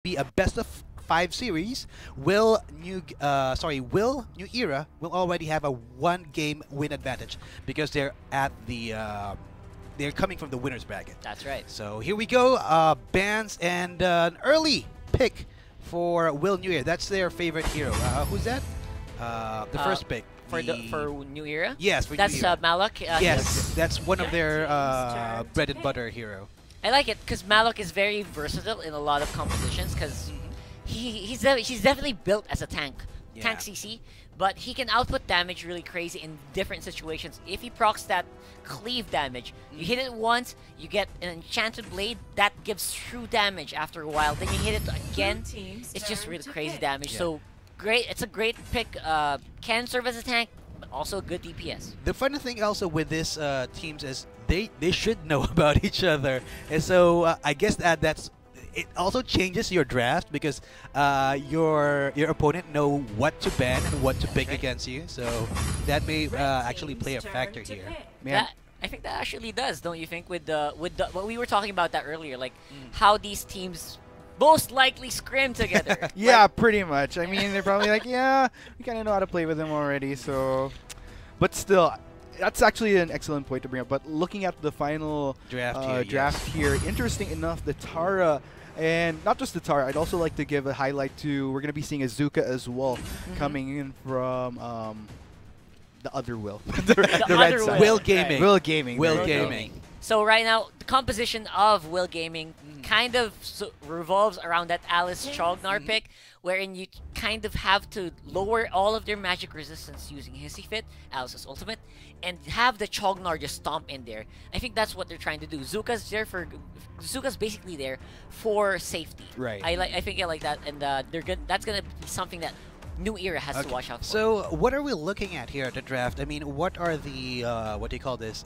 be a best of 5 series. Will New Era will already have a 1-game win advantage because they're at the they're coming from the winners bracket. That's right. So here we go, bans and an early pick for Will New Era. That's their favorite hero. Who's that? The first pick. For New Era? Yes, for that's New Era. Malak. Yes, that's one of their bread and butter hero. I like it because Malak is very versatile in a lot of compositions because he's definitely built as a tank, tank CC, but he can output damage really crazy in different situations. If he procs that cleave damage, you hit it once, you get an enchanted blade that gives true damage after a while. Then you hit it again, it's just really crazy damage. So great, it's a great pick. Can serve as a tank, but also a good DPS. The funny thing also with this teams is they should know about each other, and so I guess that's it. Also changes your draft because your opponent know what to ban and what to pick against you, so that may actually play a factor here. I think that actually does, don't you think? With the what we were talking about that earlier, like how these teams most likely scrim together. Yeah, pretty much. I mean, they're probably like, yeah, we kind of know how to play with them already, so. But still, that's actually an excellent point to bring up. But looking at the final draft here, interesting enough, the Tara, and not just the Tara, I'd also like to give a highlight to, we're going to be seeing Azuka as well, coming in from the other Will. the red side. Will Gaming. Will Gaming. Will Gaming. So right now, the composition of Will Gaming kind of revolves around that Alice Chognar pick, wherein you kind of have to lower all of their magic resistance using Hissy Fit, Alice's ultimate, and have the Chognar just stomp in there. I think that's what they're trying to do. Zuka's basically there for safety. Right. I think I like that, and that's gonna be something that New Era has to watch out for. So what are we looking at here at the draft? I mean, what are the what do you call this?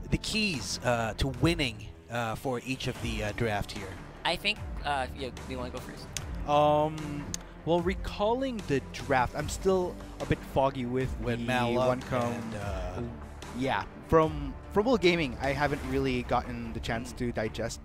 The keys to winning for each of the draft here. I think, do you want to go first? Well, recalling the draft, I'm still a bit foggy with the Malak and yeah, from Will Gaming, I haven't really gotten the chance to digest.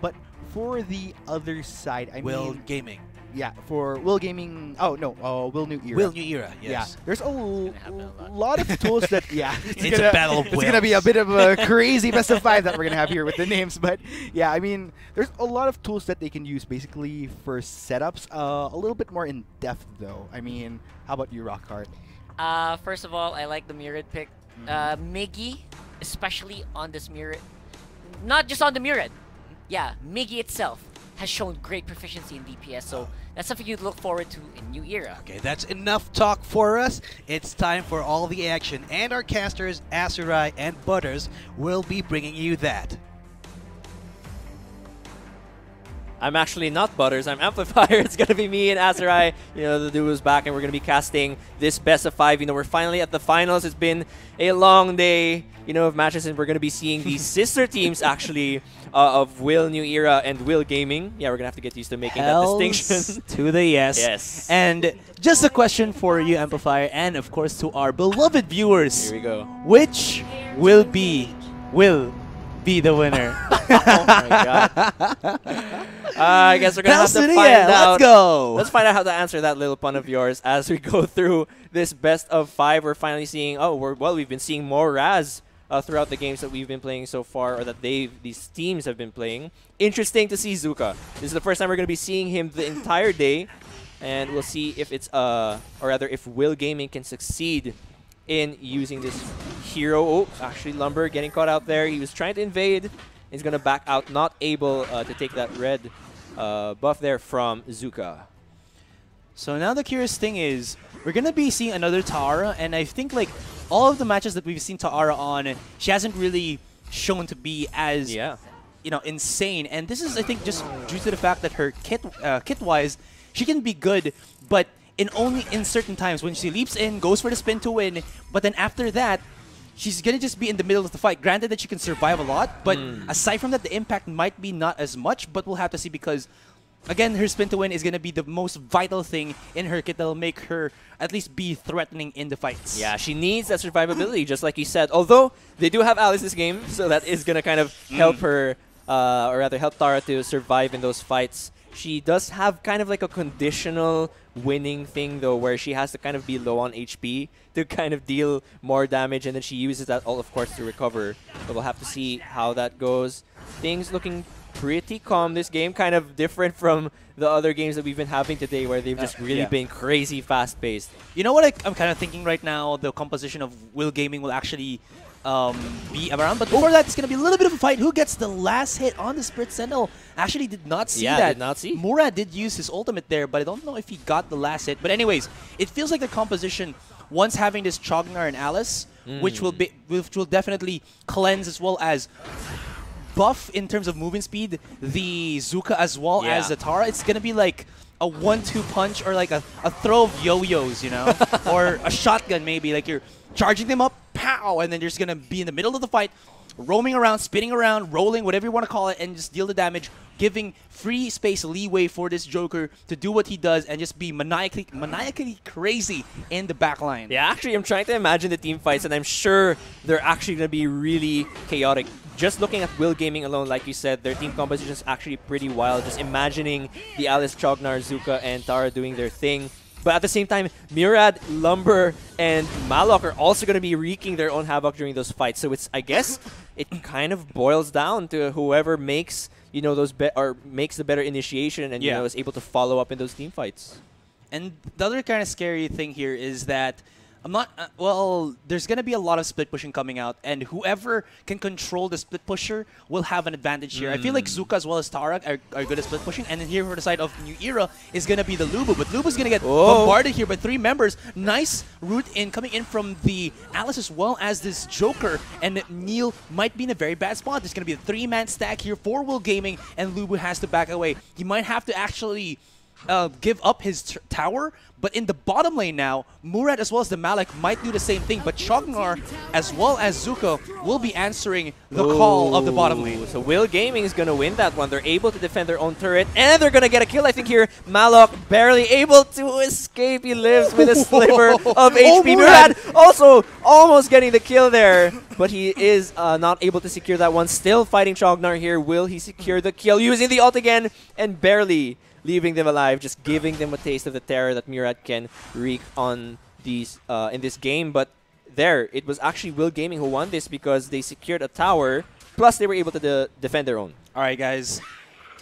But for the other side, I Will mean, Gaming. Yeah, for Will Gaming. Oh no, Will New Era. Will New Era. Yes. Yeah, there's a lot of tools that. Yeah, it's a battle of wills. It's gonna be a bit of a crazy best of 5 that we're gonna have here with the names, but yeah, I mean, there's a lot of tools that they can use basically for setups. A little bit more in depth though. I mean, how about you, Rockhart? First of all, I like the Murid pick. Miggy, especially on this Murid, not just on the Murid. Yeah, Miggy itself has shown great proficiency in DPS, so that's something you'd look forward to in New Era. Okay, that's enough talk for us. It's time for all the action, and our casters, Azurai and Butters, will be bringing you that. I'm actually not Butters, I'm Amplifier. It's going to be me and Azurai. You know, the duo's back, and we're going to be casting this best of 5. You know, we're finally at the finals. It's been a long day, you know, of matches, and we're going to be seeing these sister teams, actually, of Will New Era and Will Gaming. Yeah, we're going to have to get used to making that distinction. To the yes. Yes. And just a question for you, Amplifier, and of course to our beloved viewers. Here we go. Which will be the winner? Oh my god. I guess we're going to have to find out. Let's go. Let's find out how to answer that little pun of yours as we go through this best of 5. We're finally seeing, we've been seeing more Raz throughout the games that we've been playing so far, or that these teams have been playing. Interesting to see Zuka. This is the first time we're going to be seeing him the entire day, and we'll see if it's, or rather if Will Gaming can succeed in using this hero. Oh, actually Lumber getting caught out there. He was trying to invade. He's going to back out, not able to take that red buff there from Zuka. So now the curious thing is, we're going to be seeing another Tara, and I think like all of the matches that we've seen Tara on, she hasn't really shown to be as insane. And this is, I think, just due to the fact that her kit-wise, she can be good, but only in certain times when she leaps in, goes for the spin to win, but then after that, she's going to just be in the middle of the fight. Granted that she can survive a lot, but aside from that, the impact might be not as much, but we'll have to see because, again, her spin to win is going to be the most vital thing in her kit that will make her at least be threatening in the fights. Yeah, she needs that survivability, just like you said. Although, they do have Alice this game, so that is going to kind of help her, or rather help Tara to survive in those fights. She does have kind of like a conditional winning thing though, where she has to kind of be low on HP to kind of deal more damage, and then she uses that all, of course, to recover. But we'll have to see how that goes. Things looking pretty calm this game, kind of different from the other games that we've been having today, where they've just really been crazy fast-paced. You know what I'm kind of thinking right now? The composition of Will Gaming will actually be around. But before that, it's going to be a little bit of a fight. Who gets the last hit on the Spirit Sentinel? Actually did not see that. Did not see. Murad did use his ultimate there, but I don't know if he got the last hit. But anyways, it feels like the composition, once having this Chognar and Alice, which will definitely cleanse as well as buff in terms of movement speed, the Zuka as well as the Tara. It's going to be like a 1-2 punch, or like a throw of yo-yos, you know? Or a shotgun maybe, like you're charging them up, pow, and then you're just going to be in the middle of the fight, roaming around, spinning around, rolling, whatever you want to call it, and just deal the damage, giving free space leeway for this Joker to do what he does and just be maniacally crazy in the back line. Yeah, actually, I'm trying to imagine the team fights, and I'm sure they're actually going to be really chaotic. Just looking at Will Gaming alone, like you said, their team composition is actually pretty wild. Just imagining the Alice, Chognar, Zuka, and Tara doing their thing. But at the same time, Murad, Lumber, and Malok are also going to be wreaking their own havoc during those fights. So it's, I guess, it kind of boils down to whoever makes, you know, those makes the better initiation and you know, is able to follow up in those team fights. And the other kind of scary thing here is that I'm not, well, there's going to be a lot of split pushing coming out, and whoever can control the split pusher will have an advantage here. I feel like Zuka as well as Tarak are good at split pushing, and then here for the side of New Era is going to be the Lubu, but Lubu's going to get bombarded here by 3 members. Nice route in coming in from the Alice as well as this Joker, and Neil might be in a very bad spot. There's going to be a 3-man stack here for Will Gaming, and Lubu has to back away. He might have to actually give up his tower, but in the bottom lane now, Murad as well as the Malik might do the same thing, but Chognar as well as Zuko will be answering the call of the bottom lane. So Will Gaming is going to win that one. They're able to defend their own turret, and they're going to get a kill, I think, here. Malok barely able to escape. He lives with a sliver of HP. Murad also almost getting the kill there, but he is not able to secure that one. Still fighting Chognar here. Will he secure the kill? Using the ult again, and barely leaving them alive, just giving them a taste of the terror that Murad can wreak on these in this game. But there, it was actually Will Gaming who won this because they secured a tower, plus they were able to defend their own. All right, guys,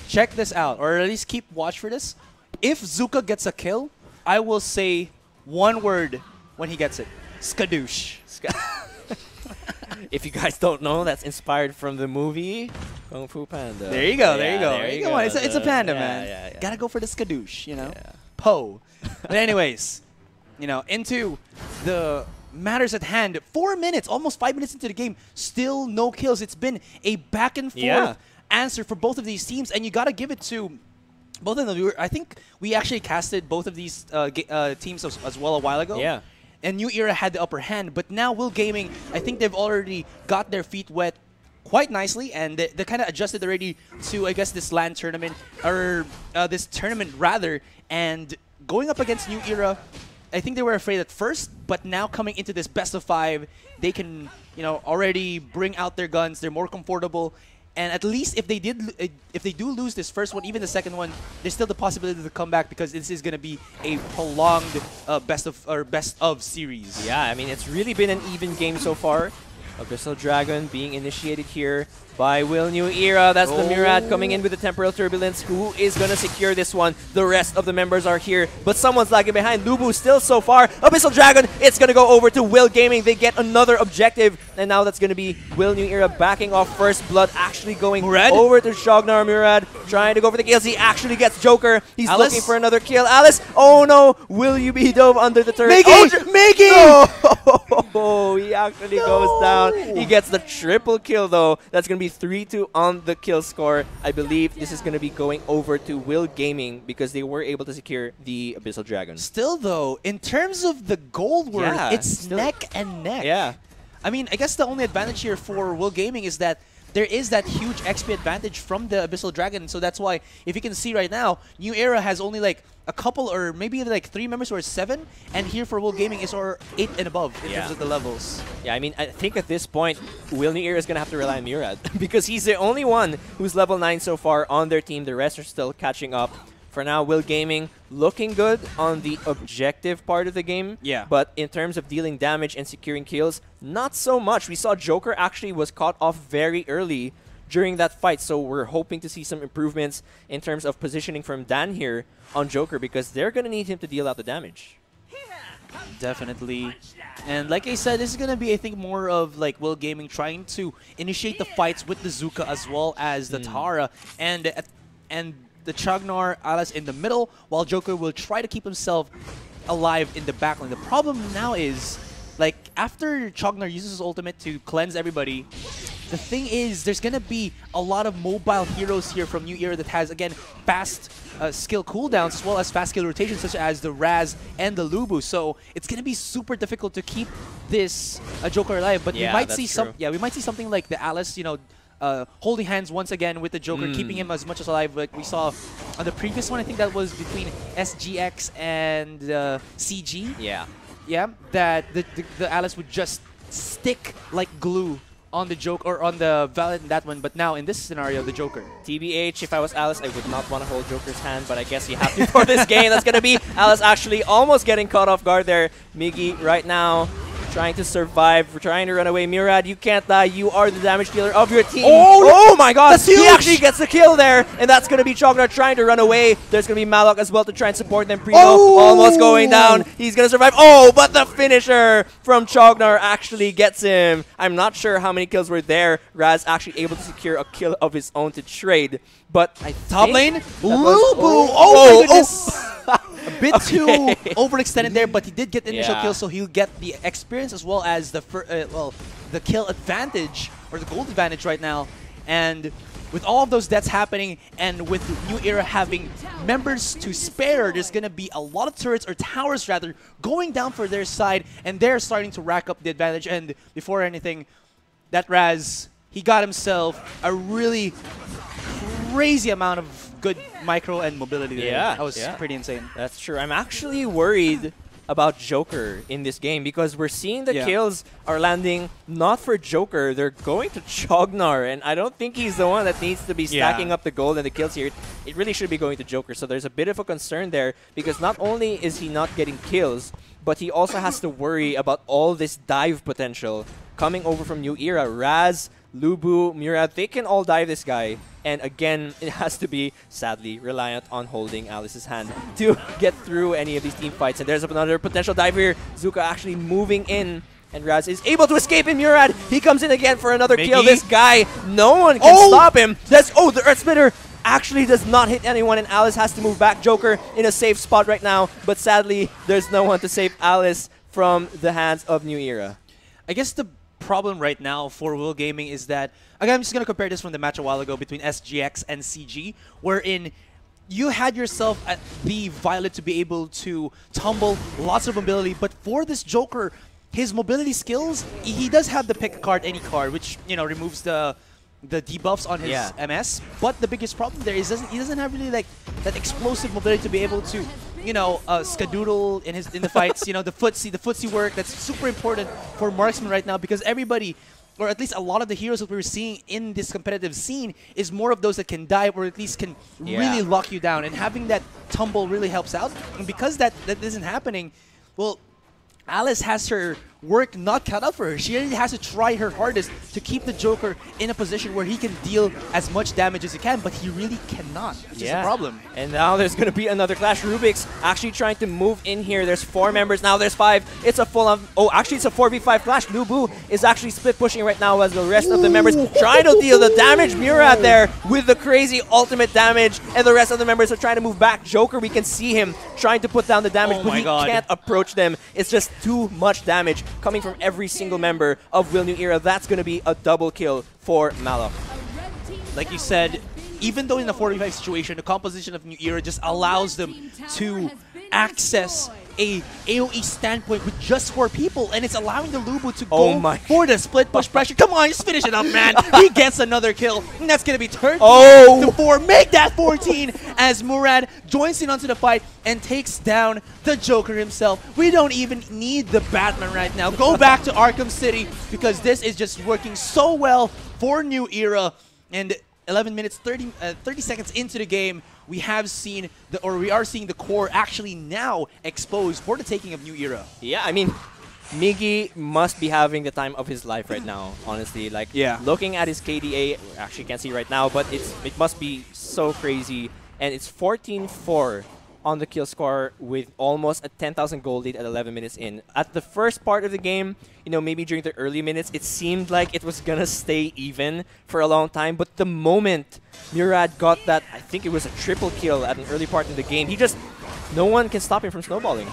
check this out, or at least keep watch for this. If Zuka gets a kill, I will say one word when he gets it: skadoosh. If you guys don't know, that's inspired from the movie Kung Fu Panda. There you go, there you go. Come on, it's a panda, man. Yeah. Gotta go for the skadoosh, you know? Po. But anyways, you know, into the matters at hand. 4 minutes, almost 5 minutes into the game, still no kills. It's been a back and forth answer for both of these teams, and you gotta give it to both of them. I think we actually casted both of these teams as well a while ago. Yeah. And New Era had the upper hand, but now Will Gaming, I think they've already got their feet wet quite nicely, and they kind of adjusted already to, I guess, this LAN tournament, or this tournament rather, and going up against New Era, I think they were afraid at first, but now coming into this best of 5, they can, you know, already bring out their guns. They're more comfortable. And at least if they do lose this first one, even the second one, there's still the possibility to come back because this is going to be a prolonged best of series. Yeah, I mean, it's really been an even game so far. Abyssal Dragon being initiated here by Will New Era. That's the Murad coming in with the Temporal Turbulence. Who is going to secure this one? The rest of the members are here, but someone's lagging behind. Lubu still so far. Abyssal Dragon, it's going to go over to Will Gaming. They get another objective, and now that's going to be Will New Era backing off First Blood, actually going over to Chognar. Murad trying to go for the kills. He actually gets Joker. He's looking for another kill. Alice, oh no, will you be dove under the turret? Mickey! Oh, he actually goes down. He gets the triple kill though. That's going to be 3-2 on the kill score. I believe this is going to be going over to Will Gaming because they were able to secure the Abyssal Dragon. Still though, in terms of the gold worth, it's neck and neck. Yeah. I mean, I guess the only advantage here for Will Gaming is that there is that huge XP advantage from the Abyssal Dragon. So that's why, if you can see right now, New Era has only like a couple or maybe like 3 members who are 7, and here for World Gaming is or 8 and above in terms of the levels. Yeah, I mean, I think at this point, Will New Era is going to have to rely on Murad because he's the only one who's level 9 so far on their team. The rest are still catching up. For now, Will Gaming looking good on the objective part of the game. Yeah. But in terms of dealing damage and securing kills, not so much. We saw Joker actually was caught off very early during that fight. So we're hoping to see some improvements in terms of positioning from Dan here on Joker because they're going to need him to deal out the damage. Definitely. And like I said, this is going to be, I think, more of like Will Gaming trying to initiate the fights with the Zuka as well as the Tara. And the Chagnar, Alice in the middle, while Joker will try to keep himself alive in the backline. The problem now is, like, after Chagnar uses his ultimate to cleanse everybody, the thing is, there's going to be a lot of mobile heroes here from New Era that has, again, fast skill cooldowns as well as fast skill rotations, such as the Raz and the Lubu. So it's going to be super difficult to keep this Joker alive. But we might see we might see something like the Alice, you know, holding hands once again with the Joker, keeping him as much as alive like we saw on the previous one. I think that was between SGX and CG. Yeah. Yeah, that the Alice would just stick like glue on the Joker or on the Valiant in that one, but now in this scenario, the Joker. TBH, if I was Alice, I would not want to hold Joker's hand, but I guess you have to for this game. That's going to be Alice actually almost getting caught off guard there. Miggy right now trying to survive, trying to run away. Murad, you can't die. You are the damage dealer of your team. Oh my god! He actually gets the kill there, and that's going to be Chognar trying to run away. There's going to be Malok as well to try and support them. Primo almost going down. He's going to survive. Oh, but the finisher from Chognar actually gets him. I'm not sure how many kills were there. Raz actually able to secure a kill of his own to trade. But I top lane, Lubu. Oh my goodness. A bit too overextended there, but he did get the initial kill, so he'll get the experience as well as the the kill advantage or the gold advantage right now. And with all of those deaths happening, and with New Era having members to spare, there's gonna be a lot of turrets or towers rather going down for their side, and they're starting to rack up the advantage. And before anything, that Raz, he got himself a really crazy amount of good micro and mobility there. Yeah, that was pretty insane. That's true. I'm actually worried about Joker in this game because we're seeing the kills are landing not for Joker. They're going to Chognar, and I don't think he's the one that needs to be stacking up the gold and the kills here. It really should be going to Joker. So there's a bit of a concern there because not only is he not getting kills, but he also has to worry about all this dive potential coming over from New Era. Raz, Lubu, Murad, they can all dive this guy. And again, it has to be, sadly, reliant on holding Alice's hand to get through any of these team fights. And there's another potential dive here. Zuka actually moving in. And Raz is able to escape in Murad. He comes in again for another kill. This guy, no one can stop him. The Earth Splitter actually does not hit anyone. And Alice has to move back. Joker in a safe spot right now. But sadly, there's no one to save Alice from the hands of New Era. I guess the problem right now for Will Gaming is that, again, I'm just going to compare this from the match a while ago between SGX and CG, wherein you had yourself the Violet to be able to tumble, lots of mobility, but for this Joker, his mobility skills, he does have the pick a card, any card, which, you know, removes the debuffs on his MS, but the biggest problem there is he doesn't have really like that explosive mobility to be able to, you know, skadoodle in the fights. You know, the footsie work that's super important for marksman right now because everybody, or at least a lot of the heroes that we're seeing in this competitive scene, is more of those that can dive or at least can really lock you down. And having that tumble really helps out. And because that isn't happening, well, Alice has her work not cut out for her. She really has to try her hardest to keep the Joker in a position where he can deal as much damage as he can, but he really cannot, which is a problem. And now there's going to be another clash. Rubik's actually trying to move in here. There's 4 members. Now there's 5. It's a full-on... Oh, actually, it's a 4v5 clash. Lubu is actually split pushing right now as the rest of the members trying to deal the damage. Murad there with the crazy ultimate damage, and the rest of the members are trying to move back. Joker, we can see him trying to put down the damage, but he can't approach them. It's just too much damage coming from every single member of Will New Era. That's going to be a double kill for Malok. Like you said, even though in a 45 situation, the composition of New Era just allows them to access a AoE standpoint with just 4 people, and it's allowing the Lubu to go for the split push pressure. Come on, just finish it up, man. He gets another kill, and that's going to be 13 to 4. Make that 14 as Murad joins in onto the fight and takes down the Joker himself. We don't even need the Batman right now. Go back to Arkham City because this is just working so well for New Era. And 11 minutes, 30 seconds into the game, we are seeing the core actually now exposed for the taking of New Era. Yeah, I mean, Miggy must be having the time of his life right now, honestly. Like, looking at his KDA, actually can't see right now, but it must be so crazy. And it's 14-4 on the kill score with almost a 10,000 gold lead at 11 minutes in. At the first part of the game, you know, maybe during the early minutes, it seemed like it was gonna stay even for a long time. But the moment Murad got that, I think it was a triple kill at an early part in the game, no one can stop him from snowballing.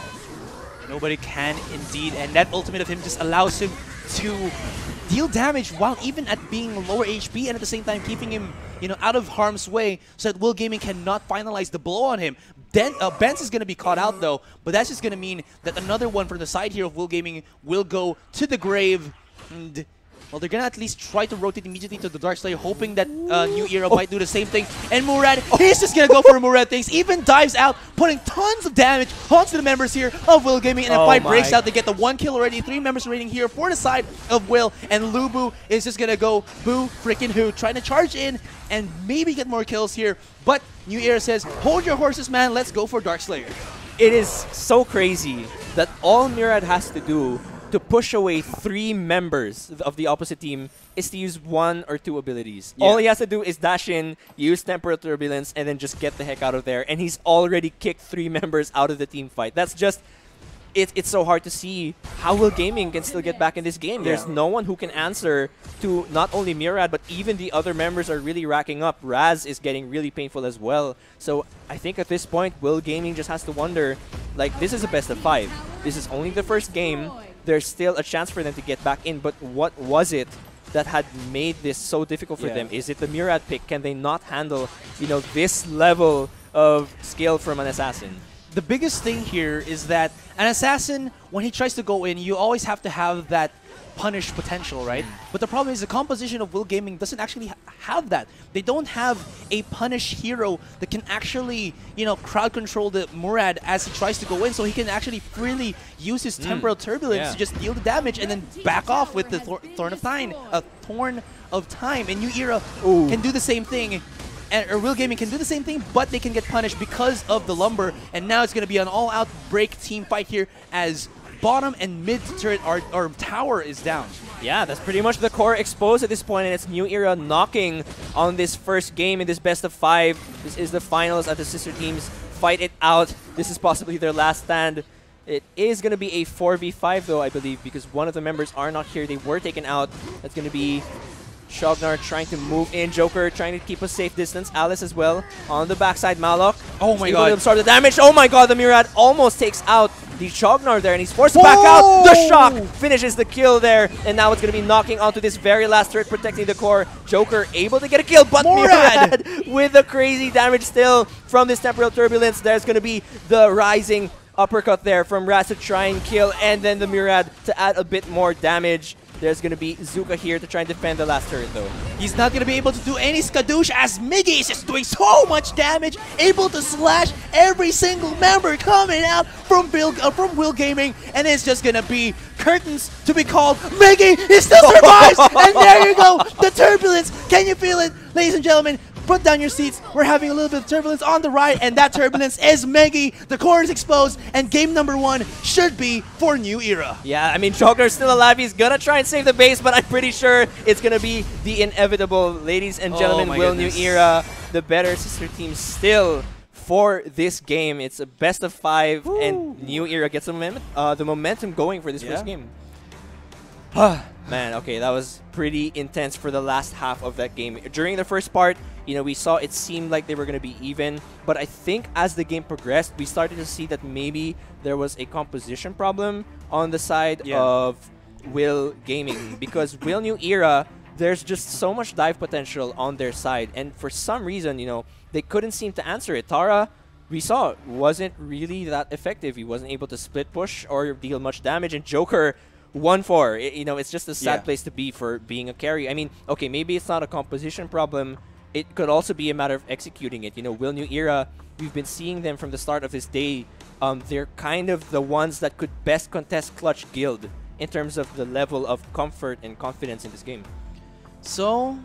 Nobody can indeed, and that ultimate of him just allows him to deal damage while even at being lower HP and at the same time keeping him, you know, out of harm's way so that Will Gaming cannot finalize the blow on him. Then Benz is going to be caught out though, but that's just going to mean that another one from the side here of Will Gaming will go to the grave. And, well, they're going to at least try to rotate immediately to the Darkslayer, hoping that New Era might do the same thing. And Murad, he's just going to go for Murad things, even dives out, putting tons of damage onto the members here of Will Gaming. And the fight breaks out. They get the 1 kill already, 3 members rating here for the side of Will. And Lubu is just going to go boo freaking who, trying to charge in and maybe get more kills here. But New Era says, hold your horses, man. Let's go for Darkslayer. It is so crazy that all Murad has to do to push away 3 members of the opposite team is to use 1 or 2 abilities. All he has to do is dash in, use Temporal Turbulence, and then just get the heck out of there. And he's already kicked 3 members out of the team fight. That's just... It's so hard to see how Will Gaming can still get back in this game. There's no one who can answer to not only Murad, but even the other members are really racking up. Raz is getting really painful as well. So I think at this point, Will Gaming just has to wonder, like, this is a best of 5. This is only the first game. There's still a chance for them to get back in, but what was it that had made this so difficult for them? Is it the Murad pick? Can they not handle, you know, this level of skill from an assassin? The biggest thing here is that an assassin, when he tries to go in, you always have to have that punish potential, right? But the problem is the composition of Will Gaming doesn't actually have that. They don't have a punish hero that can actually, you know, crowd control the Murad as he tries to go in, so he can actually freely use his Temporal Turbulence to just deal the damage and then back off with the Thorn of Time. And New Era can do the same thing. Or Will Gaming can do the same thing, but they can get punished because of the Lumber. And now it's going to be an all-out break team fight here as bottom and mid turret or tower is down. Yeah, that's pretty much the core exposed at this point, and it's New Era knocking on this first game in this best of 5. This is the finals as the sister teams fight it out. This is possibly their last stand. It is going to be a 4v5 though, I believe, because one of the members are not here. They were taken out. That's going to be Shognar trying to move in, Joker trying to keep a safe distance, Alice as well on the backside, Malok. Oh my god. Absorb the damage. Oh my god, the Murad almost takes out the Shognar there, and he's forced to back out. The shock finishes the kill there, and now it's going to be knocking onto this very last turret, protecting the core. Joker able to get a kill, but Murad with the crazy damage still from this Temporal Turbulence. There's going to be the rising uppercut there from Raz to try and kill, and then the Murad to add a bit more damage. There's going to be Zuka here to try and defend the last turret, though. He's not going to be able to do any skadoosh as Miggy is just doing so much damage, able to slash every single member coming out from Will Gaming, and it's just going to be curtains to be called. Miggy, he still survives, and there you go, the turbulence. Can you feel it, ladies and gentlemen? Put down your seats. We're having a little bit of turbulence on the right, and that turbulence is Meggy. The core is exposed, and game number 1 should be for New Era. Yeah, I mean, Joker's still alive. He's going to try and save the base, but I'm pretty sure it's going to be the inevitable. Ladies and gentlemen, Will New Era, the better sister team still for this game. It's a best of 5, and New Era gets the momentum going for this first game. Man, okay, that was pretty intense for the last half of that game. During the first part, you know, we saw it seemed like they were going to be even, but I think as the game progressed, we started to see that maybe there was a composition problem on the side of Will Gaming, because Will New Era, there's just so much dive potential on their side, and for some reason, you know, they couldn't seem to answer it. Tara we saw wasn't really that effective. He wasn't able to split push or deal much damage, and Joker 1-4. You know, it's just a sad place to be for being a carry. I mean, okay, maybe it's not a composition problem. It could also be a matter of executing it. You know, Will New Era, we've been seeing them from the start of his day. They're kind of the ones that could best contest Clutch Guild in terms of the level of comfort and confidence in this game. So